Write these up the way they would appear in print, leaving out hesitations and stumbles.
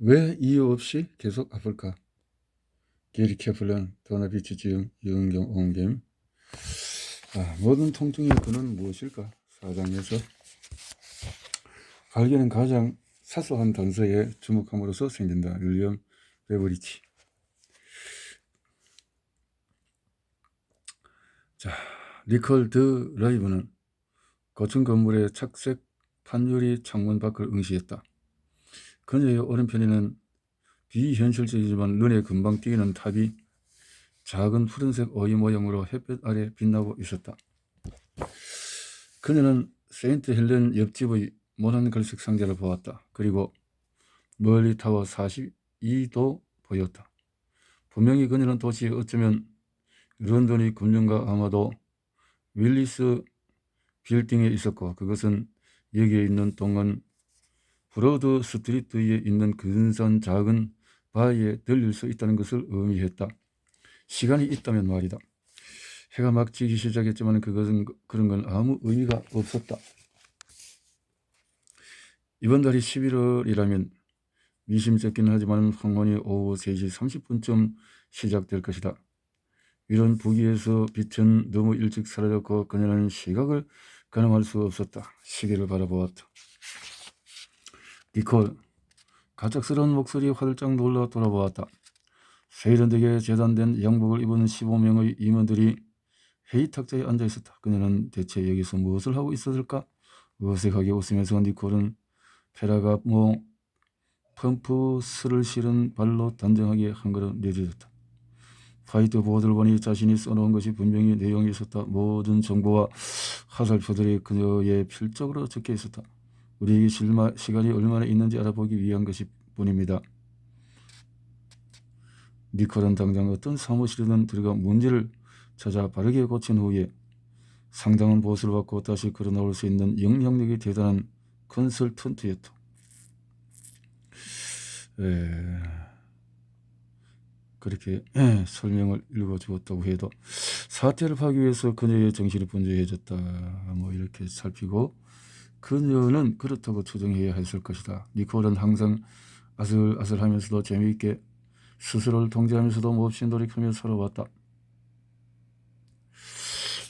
왜 이유 없이 계속 아플까? 게리 케플런, 도나비치 지음, 유은경, 옹김. 모든 통증의 근원은 무엇일까? 4장에서 발견은 가장 사소한 단서에 주목함으로써 생긴다. 윌리엄 베브리치. 자, 리컬 드 라이브는 고층 건물의 착색 판유리 창문 밖을 응시했다. 그녀의 오른편에는 비현실적이지만 눈에 금방 띄는 탑이 작은 푸른색 오이 모양으로 햇볕 아래 빛나고 있었다. 그녀는 세인트 헬렌 옆집의 모난 갈색 상자를 보았다. 그리고 멀리 타워 42도 보였다. 분명히 그녀는 도시에 어쩌면 런던의 금융가 아마도 윌리스 빌딩에 있었고, 그것은 여기에 있는 동안 브로드 스트리트에 있는 근사한 작은 바에 들릴 수 있다는 것을 의미했다. 시간이 있다면 말이다. 해가 막 지기 시작했지만 그것은 그런 건 아무 의미가 없었다. 이번 달이 11월이라면 미심쩍기는 하지만 황혼이 오후 3시 30분쯤 시작될 것이다. 이런 부기에서 빛은 너무 일찍 사라졌고 그녀는 시각을 가늠할 수 없었다. 시계를 바라보았다. 니콜, 갑작스러운 목소리에 화들짝 놀라 돌아보았다. 세련되게 재단된 양복을 입은 15명의 임원들이 회의 탁자에 앉아 있었다. 그녀는 대체 여기서 무엇을 하고 있었을까? 어색하게 웃으면서 니콜은 페라가모 펌프스를 실은 발로 단정하게 한 걸음 내딛었다. 화이트보드를 보니 자신이 써놓은 것이 분명히 내용이 있었다. 모든 정보와 화살표들이 그녀의 필적으로 적혀 있었다. 우리에게 시간이 얼마나 있는지 알아보기 위한 것이 뿐입니다. 니콜은 당장 어떤 사무실이든 들어가 문제를 찾아 바르게 고친 후에 상당한 보수를 받고 다시 걸어나올 수 있는 영향력이 대단한 컨설턴트였다. 그렇게 설명을 읽어주었다고 해도 사태를 파기 위해서 그녀의 정신이 분주해졌다. 뭐 이렇게 살피고 그녀는 그렇다고 추정해야 했을 것이다. 니콜은 항상 아슬아슬하면서도 재미있게 스스로를 통제하면서도 몹시 노력하며 살아왔다.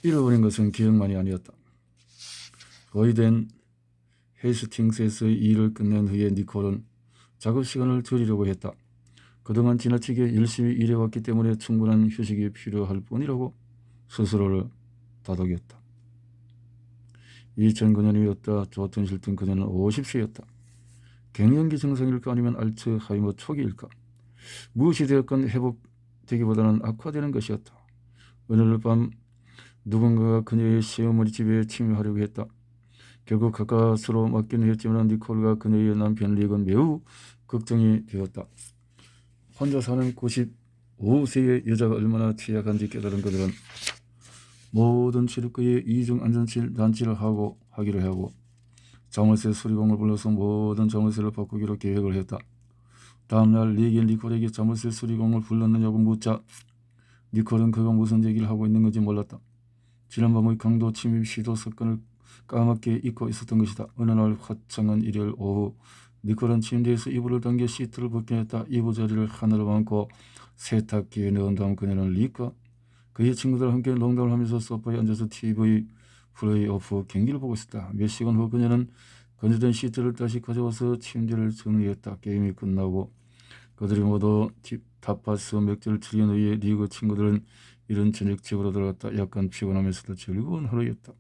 잃어버린 것은 기억만이 아니었다. 거의된 헤이스팅스에서의 일을 끝낸 후에 니콜은 작업 시간을 줄이려고 했다. 그동안 지나치게 열심히 일해왔기 때문에 충분한 휴식이 필요할 뿐이라고 스스로를 다독였다. 2009년이었다. 좋든 싫든 그녀는 50세였다. 갱년기 증상일까 아니면 알츠하이머 초기일까? 무엇이 되었건 회복되기보다는 악화되는 것이었다. 오늘 밤 누군가가 그녀의 시어머니 집에 침입하려고 했다. 결국 가까스로 맞기는 했지만 니콜과 그녀의 남편 릭은 매우 걱정이 되었다. 혼자 사는 95세의 여자가 얼마나 취약한지 깨달은 그들은 모든 출입구에 이중 안전실 단치를 하기로 하고 자물쇠 수리공을 불러서 모든 자물쇠를 바꾸기로 계획을 했다. 다음날 릭이 니콜에게 자물쇠 수리공을 불렀느냐고 묻자 니콜은 그가 무슨 얘기를 하고 있는 건지 몰랐다. 지난밤의 강도 침입 시도 사건을 까맣게 잊고 있었던 것이다. 어느 날 화창한 일요일 오후 니콜은 침대에서 이불을 당겨 시트를 벗겨냈다. 이부자리를 하늘로 안고 세탁기에 넣은 다음 그녀는 릭과 그의 친구들과 함께 농담을 하면서 소파에 앉아서 TV 플레이오프 경기를 보고 있었다. 몇 시간 후 그녀는 건조된 시트를 다시 가져와서 침대를 정리했다. 게임이 끝나고 그들이 모두 타파스 맥주를 즐긴 후에 리그 친구들은 이른 저녁 집으로 들어갔다. 약간 피곤하면서도 즐거운 하루였다.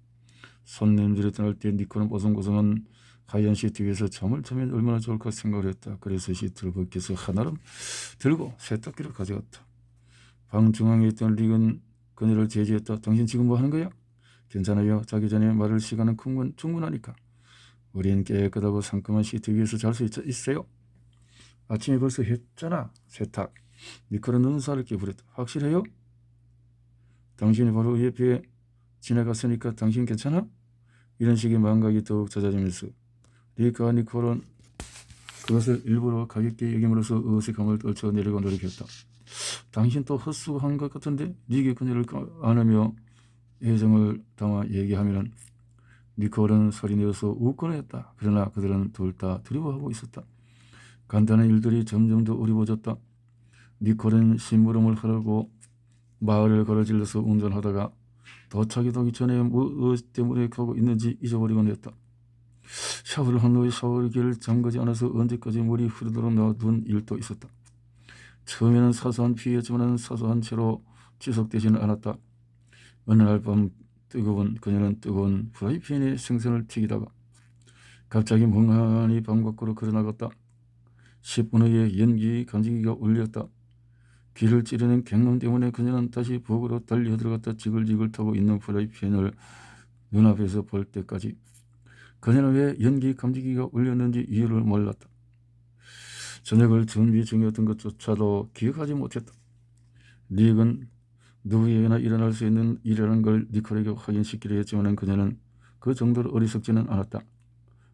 손님들이 떠날 때 니코는 보송보송한 하얀 시트 위에서 잠을 자면 얼마나 좋을까 생각을 했다. 그래서 시트를 벗겨서 하나름 들고 세탁기를 가져갔다. 방 중앙에 있던 릭은 그녀를 제지했다. 당신 지금 뭐 하는 거야? 괜찮아요. 자기 전에 말할 시간은 충분하니까. 우린 깨끗하고 상큼한 시트 위에서 잘 수 있어요. 아침에 벌써 했잖아. 세탁. 니콜은 눈살을 깨부렸다. 확실해요? 당신이 바로 옆에 지나갔으니까 당신 괜찮아? 이런 식의 망각이 더욱 잦아지면서 릭과 니콜은 그것을 일부러 가볍게 여김으로써 어색함을 떨쳐내려고 노력했다. 당신 또 헛수고한 것 같은데? 릭이 그녀를 안으며 애정을 담아 얘기하면 니콜은 소리내어서 웃곤 했다. 그러나 그들은 둘 다 두려워하고 있었다. 간단한 일들이 점점 더 어려워졌다. 니콜은 심부름을 하려고 마을을 걸어질러서 운전하다가 도착이 되기 전에 무엇 때문에 가고 있는지 잊어버리곤 했다. 샤워를 한 후에 샤워기를 잠그지 않아서 언제까지 물이 흐르도록 놔둔 일도 있었다. 처음에는 사소한 피해였지만 사소한 채로 지속되지는 않았다. 어느 날 밤 그녀는 뜨거운 프라이팬에 생선을 튀기다가 갑자기 멍하니 방 밖으로 걸어나갔다. 10분 후에 연기 감지기가 울렸다. 귀를 찌르는 갱놈 때문에 그녀는 다시 부엌으로 달려들어갔다. 지글지글 타고 있는 프라이팬을 눈앞에서 볼 때까지 그녀는 왜 연기 감지기가 울렸는지 이유를 몰랐다. 저녁을 준비 중이었던 것조차도 기억하지 못했다. 닉은 누구에게나 일어날 수 있는 일이라는 걸 니콜에게 확인시키려 했지만 그녀는 그 정도로 어리석지는 않았다.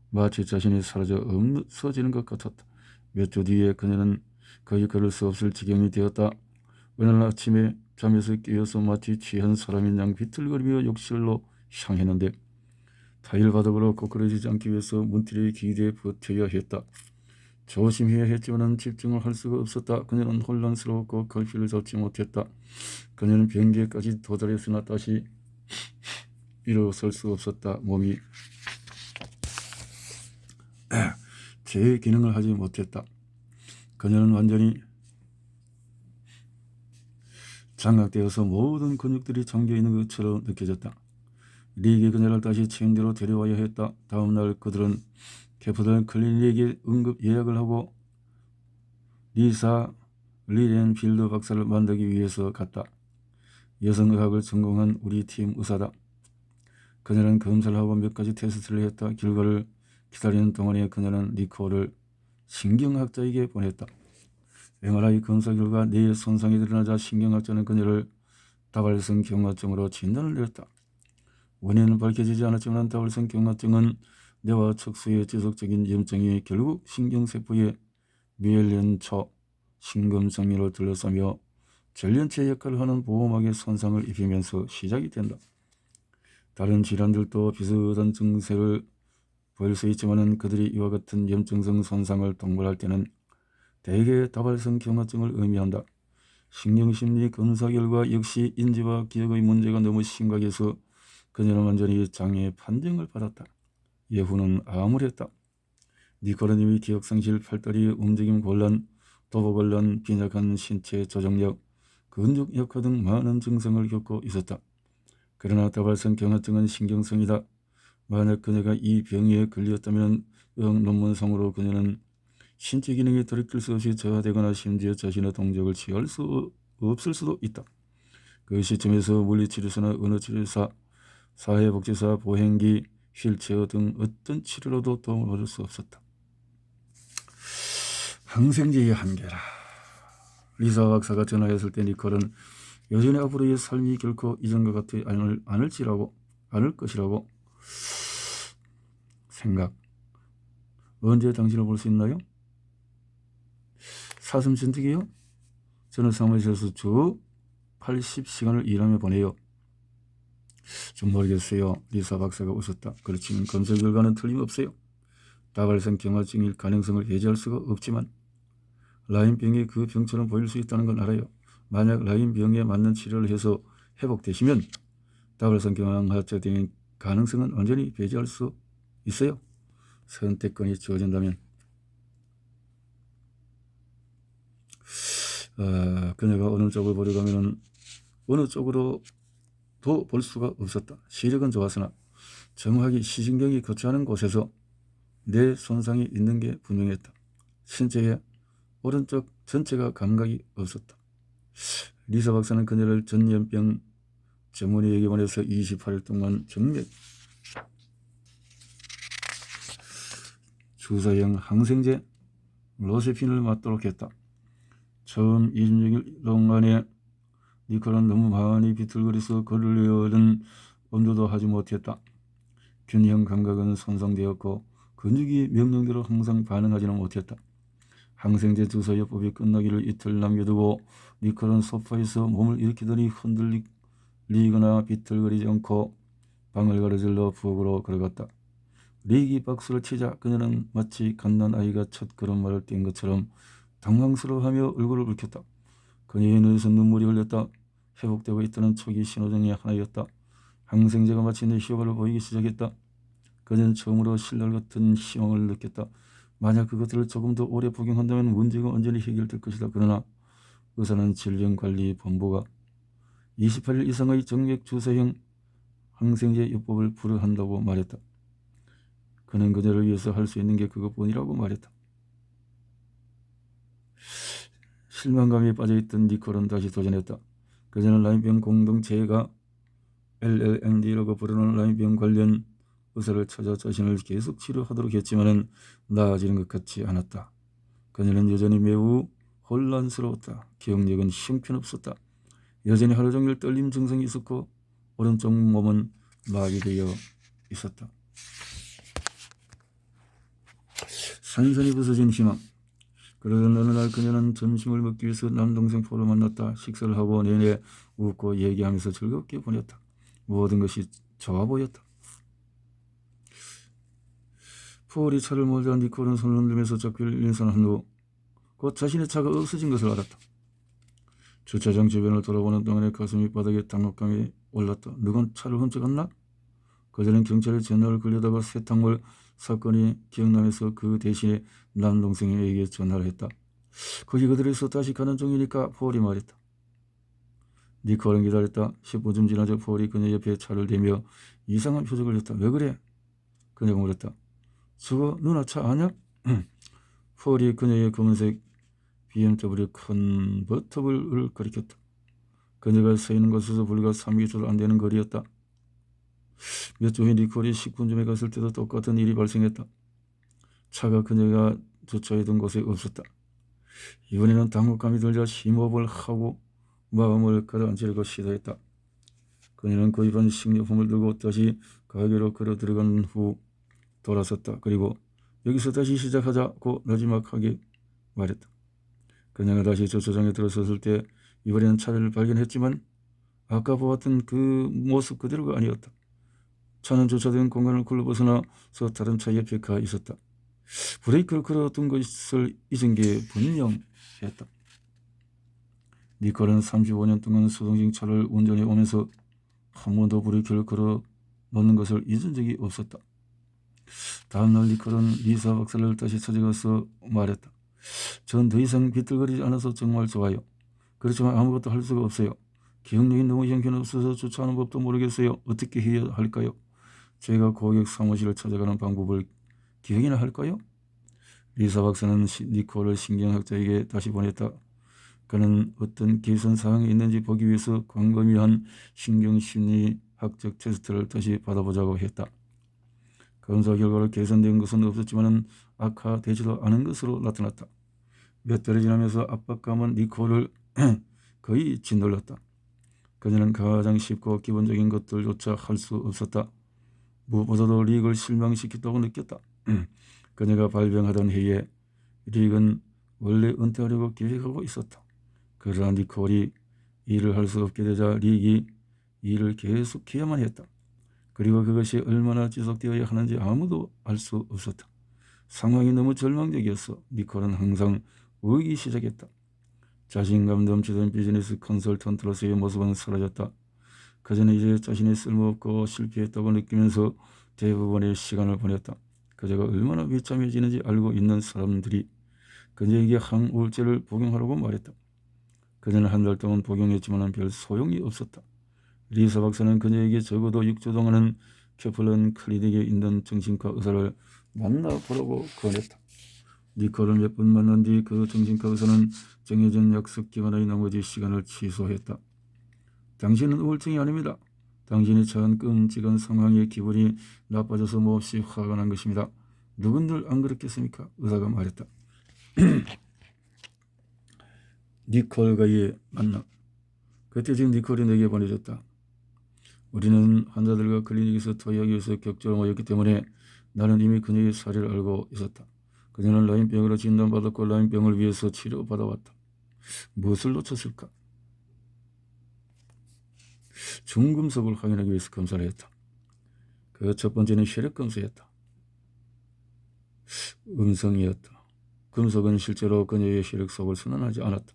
마치 자신이 사라져 없어지는 것 같았다. 몇 주 뒤에 그녀는 거의 걸을 수 없을 지경이 되었다. 어느 날 아침에 잠에서 깨어서 마치 취한 사람인 양 비틀거리며 욕실로 향했는데 타일 바닥으로 꼬꾸라지지 않기 위해서 문틀에 기대에 버텨야 했다. 조심해야 했지만 집중을 할 수가 없었다. 그녀는 혼란스러웠고 걸피를 잡지 못했다. 그녀는 변기에까지 도달했으나 다시 일어설 수 없었다. 몸이 제 기능을 하지 못했다. 그녀는 완전히 장악되어서 모든 근육들이 잠겨있는 것처럼 느껴졌다. 릭이 그녀를 다시 침대로 데려와야 했다. 다음날 그들은 캐피털 클리닉에 응급 예약을 하고 리사 리렌필드 박사를 만나기 위해서 갔다. 여성의학을 전공한 우리 팀 의사다. 그녀는 검사를 하고 몇 가지 테스트를 했다. 결과를 기다리는 동안에 그녀는 니콜을 신경학자에게 보냈다. MRI 검사 결과 뇌에 손상이 드러나자 신경학자는 그녀를 다발성 경화증으로 진단을 내렸다. 원인은 밝혀지지 않았지만 다발성 경화증은 뇌와 척수의 지속적인 염증이 결국 신경세포의 미엘린초 신금성리로 들러서며 전련체 역할을 하는 보호막에 손상을 입히면서 시작이 된다. 다른 질환들도 비슷한 증세를 보일 수 있지만 그들이 이와 같은 염증성 손상을 동반할 때는 대개 다발성 경화증을 의미한다. 신경심리 검사 결과 역시 인지와 기억의 문제가 너무 심각해서 그녀는 완전히 장애 판정을 받았다. 예후는 암울했다. 니콜라님이 기억상실, 팔다리 움직임 곤란, 도보곤란, 빈약한 신체 조정력, 근육 약화 등 많은 증상을 겪고 있었다. 그러나 다발성 경화증은 신경성이다. 만약 그녀가 이 병에 걸렸다면 논문상으로 그녀는 신체 기능이 돌이킬 수 없이 저하되거나 심지어 자신의 동작을 취할 수 없을 수도 있다. 그 시점에서 물리치료사나 언어치료사, 사회복지사, 보행기, 휠체어 등 어떤 치료로도 도움을 얻을 수 없었다. 항생제의 한계라. 리사 박사가 전화했을 때 니콜은 여전히 앞으로의 삶이 결코 이전과 같지 않을 것이라고 생각. 언제 당신을 볼 수 있나요? 사슴 전투기요? 저는 사무실에서 주 80시간을 일하며 보내요. 좀 모르겠어요. 리사 박사가 웃었다. 그렇지만 검사 결과는 틀림없어요. 다발성 경화증일 가능성을 배제할 수가 없지만 라임병이 그 병처럼 보일 수 있다는 건 알아요. 만약 라임병에 맞는 치료를 해서 회복되시면 다발성 경화증 된 가능성은 완전히 배제할 수 있어요. 선택권이 주어진다면. 그녀가 어느 쪽을 보려고 하면 어느 쪽으로도 볼 수가 없었다. 시력은 좋았으나 정확히 시신경이 거치하는 곳에서 뇌 손상이 있는 게 분명했다. 신체의 오른쪽 전체가 감각이 없었다. 리사 박사는 그녀를 전염병 전문의에게 보내서 28일 동안 정맥 주사형 항생제 로세핀을 맞도록 했다. 처음 26일 동안에 니콜은 너무 많이 비틀거려서 걸으려는 엄두도 하지 못했다. 균형 감각은 손상되었고 근육이 명령대로 항상 반응하지는 못했다. 항생제 주사요법이 끝나기를 이틀 남겨두고 니콜은 소파에서 몸을 일으키더니 흔들리거나 비틀거리지 않고 방을 가로질러 부엌으로 걸어갔다. 리기 박수를 치자 그녀는 마치 갓난아이가 첫 걸음마를 뗀 것처럼 당황스러워하며 얼굴을 붉혔다. 그녀의 눈에서 눈물이 흘렸다. 회복되고 있다는 초기 신호 중의 하나였다. 항생제가 마치 내 효과를 보이기 시작했다. 그녀는 처음으로 신랄 같은 희망을 느꼈다. 만약 그것들을 조금 더 오래 복용한다면 문제가 언제나 해결될 것이다. 그러나 의사는 질병관리본부가 28일 이상의 정맥 주사형 항생제 요법을 불허한다고 말했다. 그는 그녀를 위해서 할 수 있는 게 그것뿐이라고 말했다. 실망감에 빠져있던 니콜은 다시 도전했다. 그녀는 라인병 공동체가 LLMD라고 부르는 라인병 관련 의사를 찾아 자신을 계속 치료하도록 했지만 나아지는 것 같지 않았다. 그녀는 여전히 매우 혼란스러웠다. 기억력은 형편없었다. 여전히 하루 종일 떨림 증상이 있었고 오른쪽 몸은 마비되어 있었다. 산산이 부서진 희망. 그러던 어느 날 그녀는 점심을 먹기 위해서 남동생 폴을 만났다. 식사를 하고 내내 웃고 얘기하면서 즐겁게 보냈다. 모든 것이 좋아 보였다. 폴이 차를 몰자 니콜은 손을 흔들면서 적기를 인사한 후 곧 자신의 차가 없어진 것을 알았다. 주차장 주변을 돌아보는 동안에 가슴이 바닥에 당혹감이 올랐다. 누가 차를 훔쳐갔나? 그전엔 경찰에 전화를 걸려다가 세탁물 사건이 기억나면서 그 대신에 남동생에게 전화를 했다. 거기 그들이 있어 다시 가는 중이니까 폴이 말했다. 니콜은 기다렸다. 10분쯤 지나자 폴이 그녀 옆에 차를 대며 이상한 표정을 했다. 왜 그래? 그녀가 물었다. 저거 누나 차 아냐? 폴이 그녀의 검은색 BMW 컨버터블을 가리켰다. 그녀가 서 있는 곳에서 불과 3미터 안 되는 거리였다. 몇 주 후 니콜이 식군점에 갔을 때도 똑같은 일이 발생했다. 차가 그녀가 주차해둔 곳에 없었다. 이번에는 당혹감이 들자 심호흡을 하고 마음을 가라앉히려고 시도했다. 그녀는 구입한 식료품을 들고 다시 가게로 걸어 들어간 후 돌아섰다. 그리고 여기서 다시 시작하자고 나지막하게 말했다. 그녀가 다시 주차장에 들어섰을 때 이번에는 차를 발견했지만 아까 보았던 그 모습 그대로가 아니었다. 차는 주차된 공간을 굴러벗어나서 다른 차 옆에 가 있었다. 브레이크를 걸어둔 것을 잊은 게 분명했다. 니콜은 35년 동안 수동식 차를 운전해 오면서 한 번도 브레이크를 걸어 놓는 것을 잊은 적이 없었다. 다음날 니콜은 리사 박사를 다시 찾아가서 말했다. 전 더 이상 비틀거리지 않아서 정말 좋아요. 그렇지만 아무것도 할 수가 없어요. 기억력이 너무 형편없어서 주차하는 법도 모르겠어요. 어떻게 해야 할까요? 제가 고객 사무실을 찾아가는 방법을 기억이나 할까요? 리사 박사는 니콜을 신경학자에게 다시 보냈다. 그는 어떤 개선 사항이 있는지 보기 위해서 광범위한 신경심리학적 테스트를 다시 받아보자고 했다. 검사 결과로 개선된 것은 없었지만 악화되지도 않은 것으로 나타났다. 몇 달이 지나면서 압박감은 니콜을 거의 짓눌렀다. 그녀는 가장 쉽고 기본적인 것들조차 할 수 없었다. 무엇보다도 릭을 실망시켰다고 느꼈다. 그녀가 발병하던 해에 릭은 원래 은퇴하려고 계획하고 있었다. 그러나 니콜이 일을 할 수 없게 되자 릭이 일을 계속해야만 했다. 그리고 그것이 얼마나 지속되어야 하는지 아무도 알 수 없었다. 상황이 너무 절망적이었어. 니콜은 항상 울기 시작했다. 자신감 넘치던 비즈니스 컨설턴트로서의 모습은 사라졌다. 그전에 이제 자신이 쓸모없고 실패했다고 느끼면서 대부분의 시간을 보냈다. 그제가 얼마나 비참해지는지 알고 있는 사람들이 그녀에게 항우울제를 복용하라고 말했다. 그녀는 한 달 동안 복용했지만 별 소용이 없었다. 리사 박사는 그녀에게 적어도 6주 동안은 캐플런 클리닉에 있는 정신과 의사를 만나보라고 권했다. 니콜을 몇 번 만난 뒤 그 정신과 의사는 정해진 약속 기간의 나머지 시간을 취소했다. 당신은 우울증이 아닙니다. 당신이 처한 끔찍한 상황에 기분이 나빠져서 몹시 화가 난 것입니다. 누군들 안 그렇겠습니까? 의사가 말했다. 니콜과의 만남. 그때 지금 니콜이 내게 보내줬다. 우리는 환자들과 클리닉에서 토의하기 위해서 격주로 모였기 때문에 나는 이미 그녀의 사례를 알고 있었다. 그녀는 라인병으로 진단받았고 라인병을 위해서 치료받아왔다. 무엇을 놓쳤을까? 중금속을 확인하기 위해서 검사를 했다. 그 첫 번째는 혈액 검사였다. 음성이었다. 금속은 실제로 그녀의 혈액 속을 순환하지 않았다.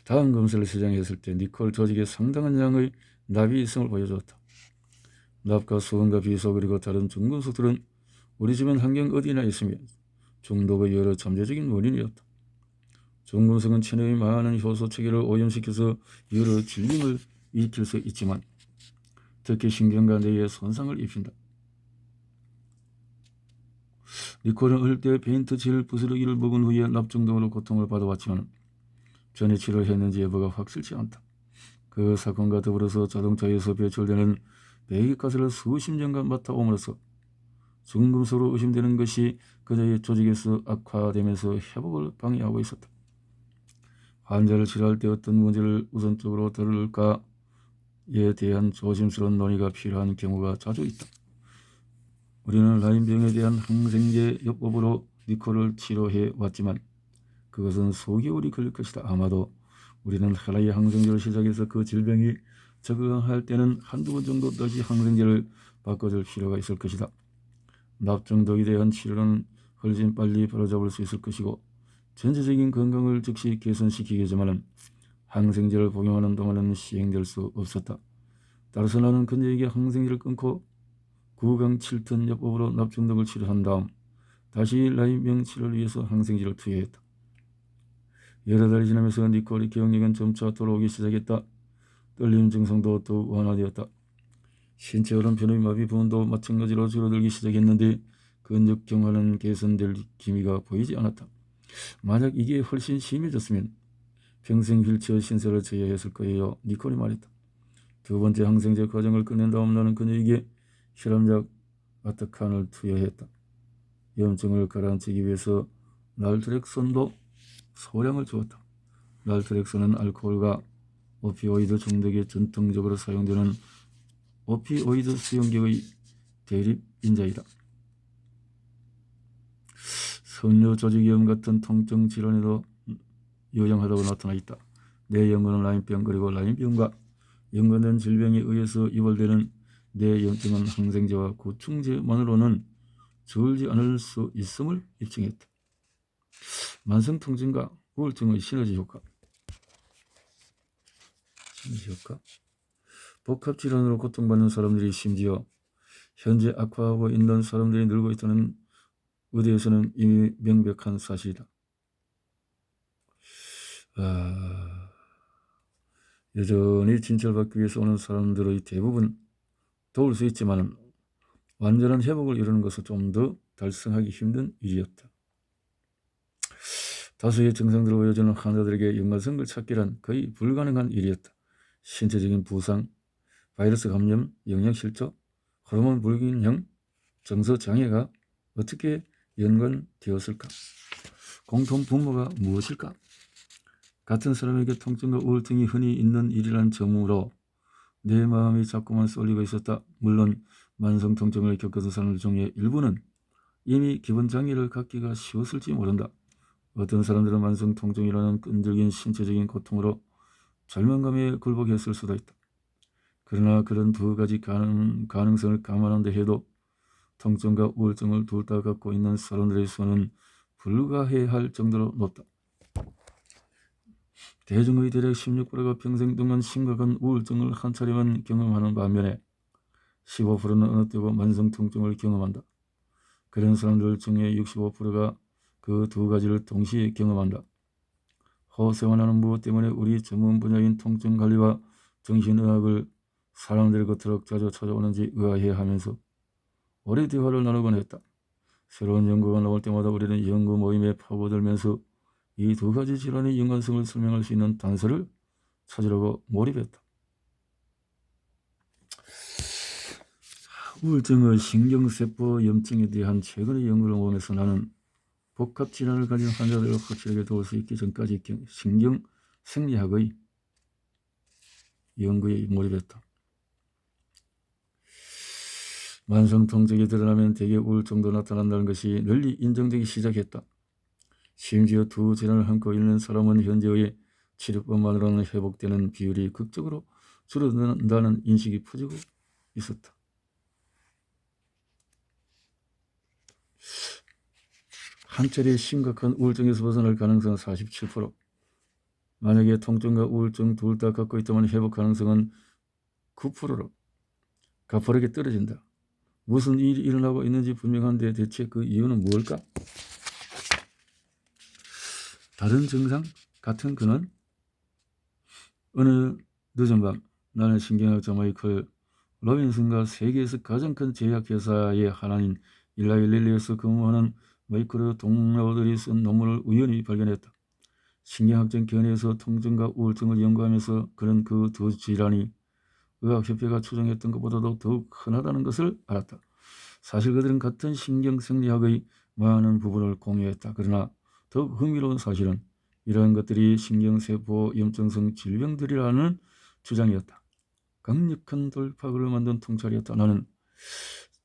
다음 검사를 시작했을 때 니콜 조직에 상당한 양의 납이 있음을 보여주었다. 납과 수은과 비소 그리고 다른 중금속들은 우리 주변 환경 어디나 있으며 중독의 여러 잠재적인 원인이었다. 중금속은 체내의 많은 효소 체계를 오염시켜서 여러 질병을 일으킬 수 있지만 특히 신경과 뇌에 손상을 입힌다. 니콜은 어릴 때 페인트 젤 부스러기를 먹은 후에 납중독으로 고통을 받아왔지만 전에 치료했는지 여부가 확실치 않다. 그 사건과 더불어서 자동차에서 배출되는 배기가스를 수십 년간 맡아옴으로써 중금속으로 의심되는 것이 그녀의 조직에서 악화되면서 회복을 방해하고 있었다. 환자를 치료할 때 어떤 문제를 우선적으로 다룰까에 대한 조심스러운 논의가 필요한 경우가 자주 있다. 우리는 라임병에 대한 항생제 요법으로 니콜을 치료해 왔지만 그것은 수개월이 걸릴 것이다. 아마도 우리는 하나의 항생제를 시작해서 그 질병이 적응할 때는 한두 번 정도 다시 항생제를 바꿔줄 필요가 있을 것이다. 납중독에 대한 치료는 훨씬 빨리 바로잡을 수 있을 것이고 전체적인 건강을 즉시 개선시키겠지만 항생제를 복용하는 동안은 시행될 수 없었다. 따라서 나는 그녀에게 항생제를 끊고 구강 7턴 요법으로 납중독을 치료한 다음 다시 라임병 치료를 위해서 항생제를 투여했다. 여러 달이 지나면서 니콜의 기억력은 점차 돌아오기 시작했다. 떨림 증상도 더욱 완화되었다. 신체 오른편의 마비 부분도 마찬가지로 줄어들기 시작했는데 근육 경화는 개선될 기미가 보이지 않았다. 만약 이게 훨씬 심해졌으면 평생 휠체어 신세를 져야 했을 거예요. 니콜이 말했다. 두 번째 항생제 과정을 끝낸 다음 나는 그녀에게 혈압약 아타칸을 투여했다. 염증을 가라앉히기 위해서 날트렉손도 소량을 주었다. 날트렉손은 알코올과 오피오이드 중독에 전통적으로 사용되는 오피오이드 수용기의 대립인자이다. 선료 조직염 같은 통증 질환에도 유용하다고 나타나 있다. 뇌 연고는 라임병 그리고 라임병과 연관된 질병에 의해서 유발되는 뇌 염증은 항생제와 구충제만으로는 줄지 않을 수 있음을 입증했다. 만성 통증과 우울증의 시너지 효과. 복합질환으로 고통받는 사람들이 심지어 현재 악화하고 있는 사람들이 늘고 있다는 의대에서는 이미 명백한 사실이다. 여전히 진찰받기 위해서 오는 사람들의 대부분 도울 수 있지만 완전한 회복을 이루는 것은 좀 더 달성하기 힘든 일이었다. 다수의 증상들을 보여주는 환자들에게 연관성을 찾기란 거의 불가능한 일이었다. 신체적인 부상, 바이러스 감염, 영양실조, 호르몬 불균형, 정서장애가 어떻게 연관되었을까? 공통 분모가 무엇일까? 같은 사람에게 통증과 우울증이 흔히 있는 일이란 점으로 내 마음이 자꾸만 쏠리고 있었다. 물론 만성 통증을 겪어서 사람들 중에 일부는 이미 기본 장애를 갖기가 쉬웠을지 모른다. 어떤 사람들은 만성 통증이라는 끈질긴 신체적인 고통으로 절망감에 굴복했을 수도 있다. 그러나 그런 두 가지 가능성을 감안한다 해도 통증과 우울증을 둘 다 갖고 있는 사람들의 수는 불가해할 정도로 높다. 대중의 대략 16%가 평생 동안 심각한 우울증을 한 차례만 경험하는 반면에 15%는 어느 때고 만성 통증을 경험한다. 그런 사람들 중에 65%가 그 두 가지를 동시에 경험한다. 호세원하는 무엇 때문에 우리 전문 분야인 통증관리와 정신의학을 사람들이 그토록 자주 찾아오는지 의아해하면서 오래 대화를 나누곤 했다. 새로운 연구가 나올 때마다 우리는 연구 모임에 파고들면서 이 두 가지 질환의 연관성을 설명할 수 있는 단서를 찾으려고 몰입했다. 우울증의 신경세포 염증에 대한 최근의 연구를 보면서 나는 복합질환을 가진 환자들을 확실하게 도울 수 있기 전까지 신경생리학의 연구에 몰입했다. 만성 통증이 드러나면 대개 우울증도 나타난다는 것이 널리 인정되기 시작했다. 심지어 두 질환을 한꺼 잃는 사람은 현재의 치료법만으로는 회복되는 비율이 극적으로 줄어든다는 인식이 퍼지고 있었다. 한 차례 심각한 우울증에서 벗어날 가능성은 47%. 만약에 통증과 우울증 둘 다 갖고 있다면 회복 가능성은 9%로 가파르게 떨어진다. 무슨 일이 일어나고 있는지 분명한데 대체 그 이유는 무엇일까? 다른 증상? 같은 근원? 어느 늦은 밤 나는 신경학자 마이클 로빈슨과 세계에서 가장 큰 제약회사의 하나인 일라이 릴리에서 근무하는 마이크로 동료들이 쓴 논문을 우연히 발견했다. 신경학적 견해에서 통증과 우울증을 연구하면서 그는 그 두 질환이 의학협회가 추정했던 것보다도 더욱 흔하다는 것을 알았다. 사실 그들은 같은 신경생리학의 많은 부분을 공유했다. 그러나 더욱 흥미로운 사실은 이러한 것들이 신경세포 염증성 질병들이라는 주장이었다. 강력한 돌파구를 만든 통찰이었다. 나는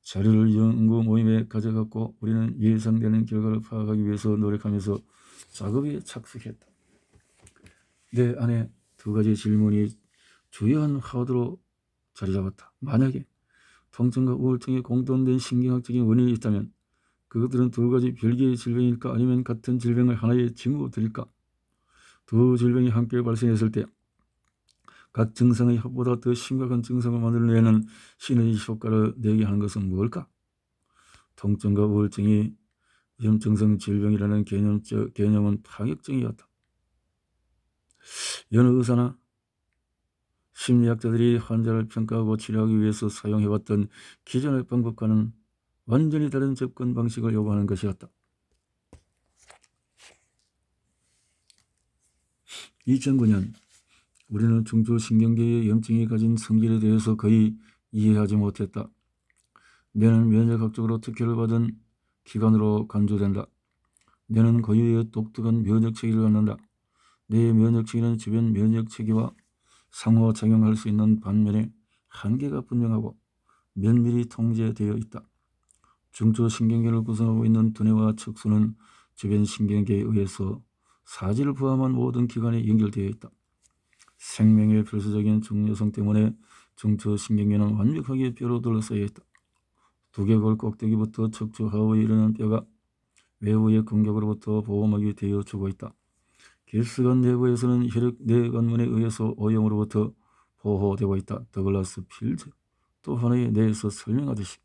자료를 연구 모임에 가져갔고 우리는 예상되는 결과를 파악하기 위해서 노력하면서 작업에 착수했다. 내 안에 두 가지 질문이 주요한 화두로 자리 잡았다. 만약에 통증과 우울증에 공통된 신경학적인 원인이 있다면 그것들은 두 가지 별개의 질병일까 아니면 같은 질병을 하나의 징후들일까? 두 질병이 함께 발생했을 때 각 증상의 합보다 더 심각한 증상을 만들어내는 시너지 효과를 내게 하는 것은 무엇일까? 통증과 우울증이 염증성 질병이라는 개념은 파격적이었다. 여느 의사나 심리학자들이 환자를 평가하고 치료하기 위해서 사용해왔던 기존의 방법과는 완전히 다른 접근 방식을 요구하는 것이었다. 2009년 우리는 중추신경계의 염증이 가진 성질에 대해서 거의 이해하지 못했다. 뇌는 면역학적으로 특효를 받은 기관으로 간주된다. 뇌는 고유의 독특한 면역체계를 갖는다. 뇌의 면역체계는 주변 면역체계와 상호작용할 수 있는 반면에 한계가 분명하고 면밀히 통제되어 있다. 중추신경계를 구성하고 있는 두뇌와 척수는 주변 신경계에 의해서 사지를 포함한 모든 기관에 연결되어 있다. 생명의 필수적인 중요성 때문에 중추신경계는 완벽하게 뼈로 둘러싸여 있다. 두개골 꼭대기부터 척추 하부에 이르는 뼈가 외부의 공격으로부터 보호막이 되어 주고 있다. 결석관 내부에서는 혈액 뇌관문에 의해서 오염으로부터 보호되고 있다. 더글라스 필드 또 하나의 뇌에서 설명하듯이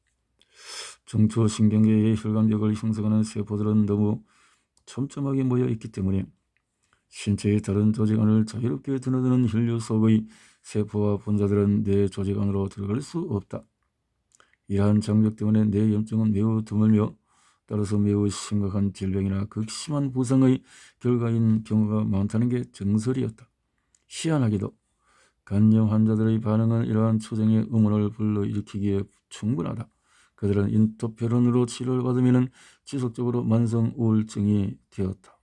중추신경계의 혈관벽을 형성하는 세포들은 너무 촘촘하게 모여 있기 때문에 신체의 다른 조직 안을 자유롭게 드나드는 혈류 속의 세포와 분자들은 뇌 조직 안으로 들어갈 수 없다. 이러한 장벽 때문에 뇌 염증은 매우 드물며 따라서 매우 심각한 질병이나 극심한 부상의 결과인 경우가 많다는 게 정설이었다. 희한하게도 간염 환자들의 반응은 이러한 추정의 의문을 불러일으키기에 충분하다. 그들은 인터페론으로 치료를 받으면 지속적으로 만성 우울증이 되었다.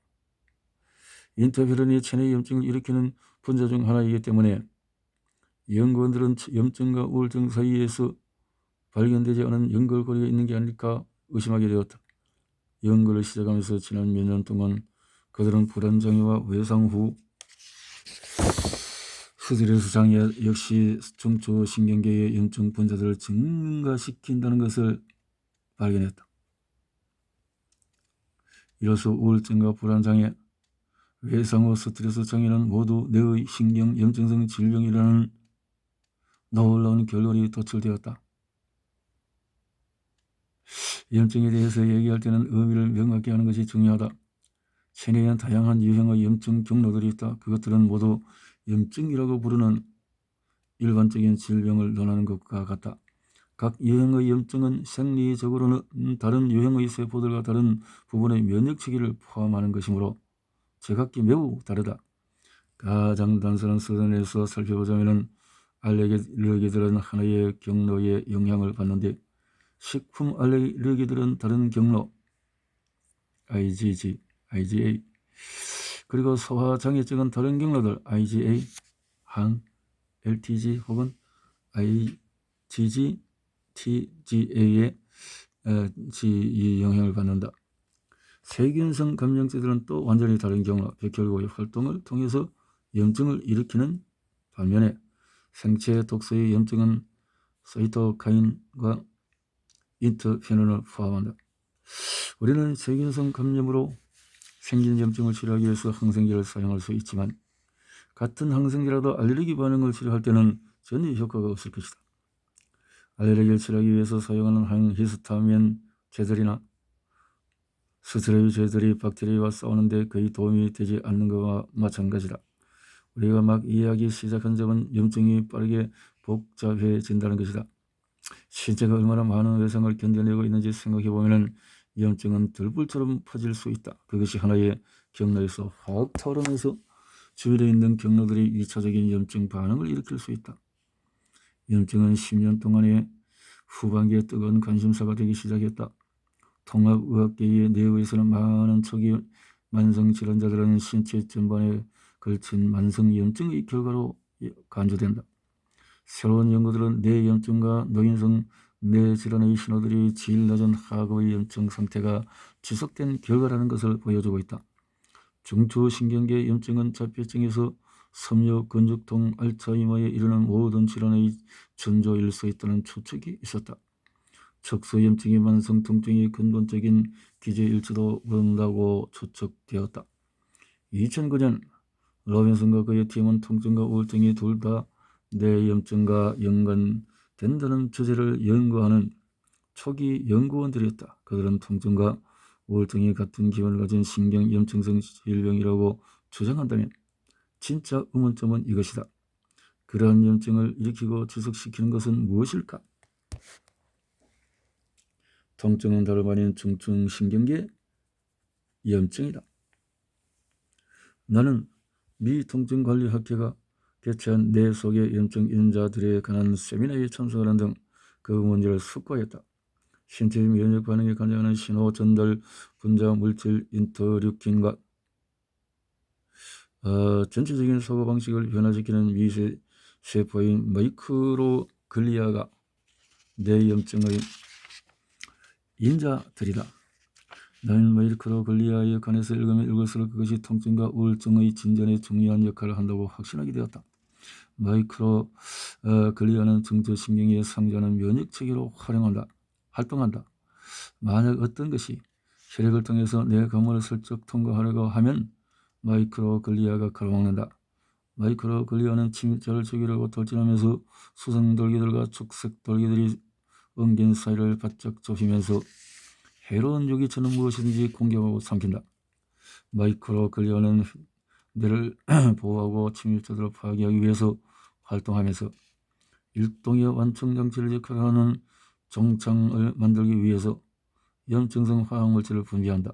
인터페론이 체내 염증을 일으키는 분자 중 하나이기 때문에 연구원들은 염증과 우울증 사이에서 발견되지 않은 연결고리가 있는 게 아닐까 의심하게 되었다. 연구를 시작하면서 지난 몇 년 동안 그들은 불안장애와 외상 후 스트레스 장애 역시 중추신경계의 염증 분자들을 증가시킨다는 것을 발견했다. 이로써 우울증과 불안장애, 외상 후 스트레스 장애는 모두 뇌의 신경 염증성 질병이라는 놀라운 결론이 도출되었다. 염증에 대해서 얘기할 때는 의미를 명확히 하는 것이 중요하다. 체내에는 다양한 유형의 염증 경로들이 있다. 그것들은 모두 염증이라고 부르는 일반적인 질병을 논하는 것과 같다. 각 유형의 염증은 생리적으로는 다른 유형의 세포들과 다른 부분의 면역체계를 포함하는 것이므로 제각기 매우 다르다. 가장 단순한 수준에서 살펴보자면 알레르기들은 하나의 경로에 영향을 받는데 식품 알레르기들은 다른 경로 IgG, IgA 그리고 소화장애증은 다른 경로들 IgA, 항, LTG 혹은 IgG, TGA의 영향을 받는다. 세균성 감염체들은 또 완전히 다른 경로 백혈구의 활동을 통해서 염증을 일으키는 반면에 생체 독소의 염증은 사이토카인과 인터페론을 포함한다. 우리는 세균성 감염으로 생긴 염증을 치료하기 위해서 항생제를 사용할 수 있지만 같은 항생제라도 알레르기 반응을 치료할 때는 전혀 효과가 없을 것이다. 알레르기를 치료하기 위해서 사용하는 항히스타민 제들이나 스테로이드 제들이 박테리아와 싸우는데 거의 도움이 되지 않는 것과 마찬가지다. 우리가 막 이해하기 시작한 점은 염증이 빠르게 복잡해진다는 것이다. 신체가 얼마나 많은 외상을 견뎌내고 있는지 생각해보면 염증은 들불처럼 퍼질 수 있다. 그것이 하나의 경로에서 확 타오르면서 주변에 있는 경로들이 2차적인 염증 반응을 일으킬 수 있다. 염증은 10년 동안의 후반기에 뜨거운 관심사가 되기 시작했다. 통합의학계의 내부에서는 많은 초기 만성질환자들은 신체 전반에 걸친 만성염증의 결과로 간주된다. 새로운 연구들은 뇌염증과 노인성 뇌질환의 신호들이 제일 낮은 하급의 염증 상태가 지속된 결과라는 것을 보여주고 있다. 중추신경계 염증은 자폐증에서 섬유 근육통, 알츠하이머에 이르는 모든 질환의 전조일 수 있다는 추측이 있었다. 척수염증이 만성 통증의 근본적인 기제일지도 모른다고 추측되었다. 2009년 로빈슨과 그의 팀은 통증과 우울증이 둘 다 뇌염증과 연관된다는 주제를 연구하는 초기 연구원들이었다. 그들은 통증과 우울증이 같은 기원을 가진 신경염증성 질병이라고 주장한다면 진짜 의문점은 이것이다. 그러한 염증을 일으키고 지속시키는 것은 무엇일까? 통증은 다름 아닌 중추신경계 염증이다. 나는 미 통증관리학회가 개최한 뇌 속의 염증 인자들에 관한 세미나에 참석하는 등 그 문제를 숙고했다. 신체 면역 반응에 관여하는 신호 전달 분자 물질 인터류킨과 전체적인 사고 방식을 변화시키는 미세 세포인 마이크로글리아가 뇌염증의 인자들이다. 나는 마이크로글리아에 관해서 읽으면 읽을수록 그것이 통증과 우울증의 진전에 중요한 역할을 한다고 확신하게 되었다. 마이크로글리아는 중추신경에 상주하는 면역체계로 활동한다. 만약 어떤 것이 혈액을 통해서 뇌 관문을 슬쩍 통과하려고 하면 마이크로글리아가 가로막는다. 마이크로글리아는 침입자를 죽이려고 돌진하면서 수성돌기들과 축색돌기들이 엉긴 사이를 바짝 좁히면서 해로운 유기체는 무엇이든지 공격하고 삼킨다. 마이크로글리아는 뇌를 보호하고 침입자들을 파괴하기 위해서 활동하면서 일동의 완충장치를 역할하는 종창을 만들기 위해서 염증성 화학물질을 분비한다.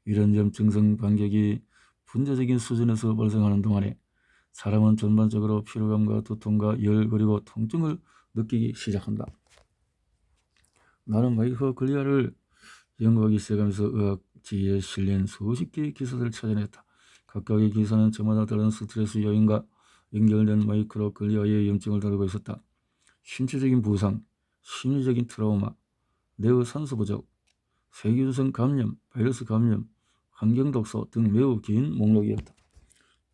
이런 염증성 반격이 분자적인 수준에서 발생하는 동안에 사람은 전반적으로 피로감과 두통과 열 그리고 통증을 느끼기 시작한다. 나는 마이크로글리아를 연구하기 시작하면서 의학지에 실린 수십 개의 기사들을 찾아냈다. 각각의 기사는 저마다 다른 스트레스 요인과 연결된 마이크로글리아의 염증을 다루고 있었다. 신체적인 부상, 심리적인 트라우마, 뇌의 산소 부족, 세균성 감염, 바이러스 감염, 환경독소 등 매우 긴 목록이었다.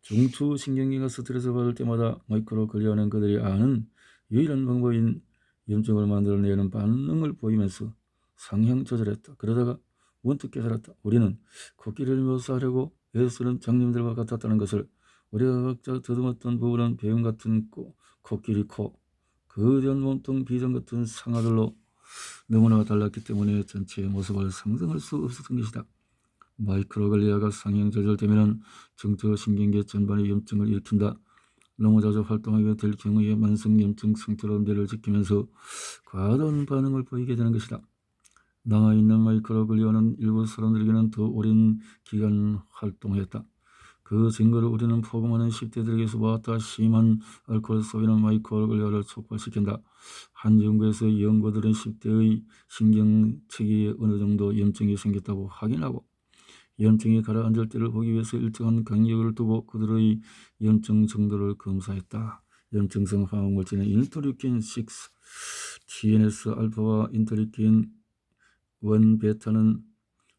중추신경계가 스트레스 받을 때마다 마이크로글리아는 그들이 아는 유일한 방법인 염증을 만들어내는 반응을 보이면서 상향 조절했다. 그러다가 문득 깨달았다. 우리는 코끼리를 묘사하려고 애쓰는 장님들과 같았다는 것을. 우리가 각자 더듬었던 부분은 배움 같은 코끼리 코, 거대한 몸통 비전 같은 상아들로 너무나 달랐기 때문에 전체의 모습을 상상할 수 없었던 것이다. 마이크로글리아가 상향 조절되면 중추신경계 전반의 염증을 일으킨다. 너무 자주 활동하게 될 경우에 만성염증 상태로 뇌를 지키면서 과다한 반응을 보이게 되는 것이다. 남아있는 마이크로글리아는 일부 사람들에게는 더 오랜 기간 활동했다. 그 증거를 우리는 포금하는 10대들에게서 보았다. 심한 알코올 소비는 마이크로글리아를 촉발시킨다. 한 연구에서 연구들은 10대의 신경체계에 어느 정도 염증이 생겼다고 확인하고 염증이 가라앉을 때를 보기 위해서 일정한 간격을 두고 그들의 염증 정도를 검사했다. 염증성 화학물질은 인터류킨 6, TNS 알파와 인터류킨 1 베타는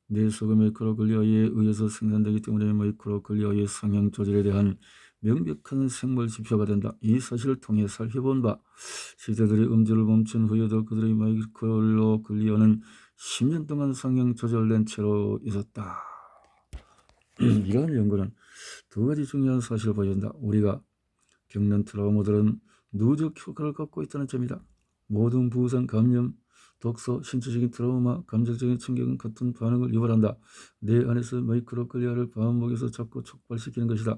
뇌속의 마이크로글리아에 의해서 생산되기 때문에 마이크로글리아의 상향 조절에 대한 명백한 생물 지표가 된다. 이 사실을 통해 살펴본 바 시대들의 음주를 멈춘 후에도 그들의 마이크로글리아는 10년 동안 성형 조절된 채로 있었다. 이러한 연구는 두 가지 중요한 사실을 보여준다. 우리가 겪는 트라우마들은 누적 효과를 갖고 있다는 점이다. 모든 부상, 감염, 독소, 신체적인 트라우마, 감정적인 충격은 같은 반응을 유발한다. 내 안에서 마이크로글리아를 반복해서 자꾸 촉발시키는 것이다.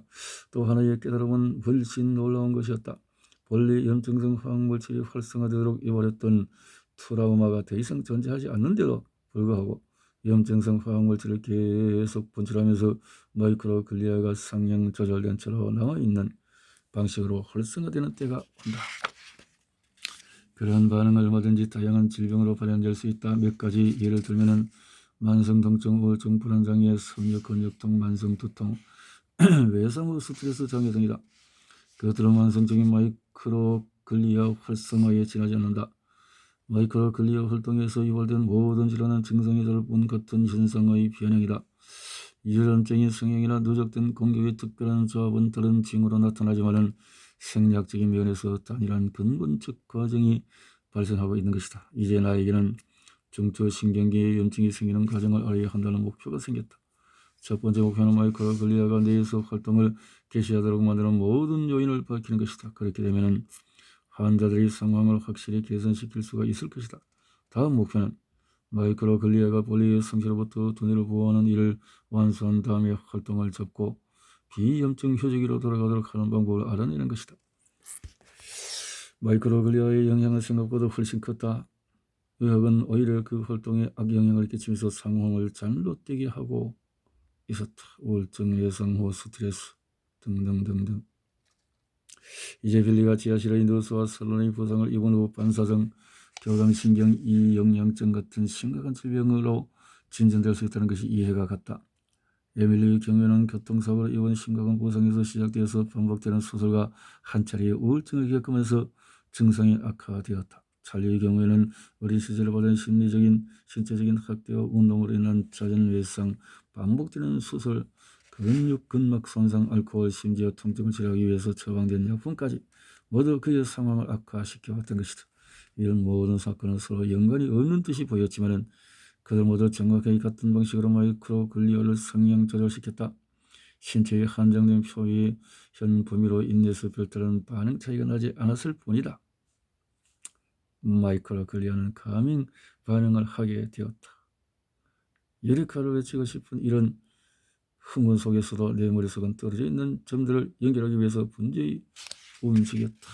또 하나의 깨달음은 훨씬 놀라운 것이었다. 본래 염증성 화학물질이 활성화되도록 유발했던 트라우마가 더 이상 존재하지 않는데도 불구하고 염증성 화학물질을 계속 분출하면서 마이크로글리아가 상향 조절된 채로 남아있는 방식으로 활성화되는 때가 온다. 그러한 반응은 얼마든지 다양한 질병으로 발현될 수 있다. 몇 가지 예를 들면 만성통증, 우울증, 불안장애, 성역, 근육통, 만성두통, 외상 후 스트레스 장애 등이다. 그것들은 만성적인 마이크로글리아 활성화에 지나지 않는다. 마이크로글리아 활동에서 유발된 모든 질환은 증상이 다른 같은 현상의 변형이다. 유전적인 성향이나 누적된 공격의 특별한 조합은 다른 징후로 나타나지만 생리학적인 면에서 단일한 근본적 과정이 발생하고 있는 것이다. 이제 나에게는 중추신경계에 염증이 생기는 과정을 알아야 한다는 목표가 생겼다. 첫 번째 목표는 마이크로글리아가 뇌에서 활동을 개시하도록 만드는 모든 요인을 밝히는 것이다. 그렇게 되면 환자들의 상황을 확실히 개선시킬 수가 있을 것이다. 다음 목표는 마이크로글리아가 본래의 성질로부터 두뇌를 보호하는 일을 완수한 다음에 활동을 접고 비염증 효저기로 돌아가도록 하는 방법을 알아내는 것이다. 마이크로글리아의 영향은 생각보다 훨씬 컸다. 의학은 오히려 그 활동에 악영향을 끼치면서 상황을 잘못되게 하고 있었다. 우울증, 외상 후 스트레스 등등등등. 이제 빌리가 지하실의 누수와 설론의 부상을 입은 후 반사성 교감신경 이영양증 같은 심각한 질병으로 진전될 수 있다는 것이 이해가 갔다. 에밀리의 경우에는 교통사고로 입은 심각한 부상에서 시작되어서 반복되는 수술과 한 차례의 우울증을 겪으면서 증상이 악화되었다. 찰리의 경우에는 어린 시절에 받은 심리적인, 신체적인 학대와 운동으로 인한 잦은 외상, 반복되는 수술, 근육, 근막 손상, 알코올, 심지어 통증을 치료하기 위해서 처방된 약품까지 모두 그의 상황을 악화시켜왔던 것이다. 이런 모든 사건은 서로 연관이 없는 듯이 보였지만 그들 모두 정확하게 같은 방식으로 마이크로글리아를 성향 조절시켰다. 신체의 한정된 표의 현 범위로 인해서 별다른 반응 차이가 나지 않았을 뿐이다. 마이크로글리아는 가밍 반응을 하게 되었다. 유레카를 외치고 싶은 이런 흥분 속에서도 내 머릿속은 떨어져 있는 점들을 연결하기 위해서 분주히 움직였다.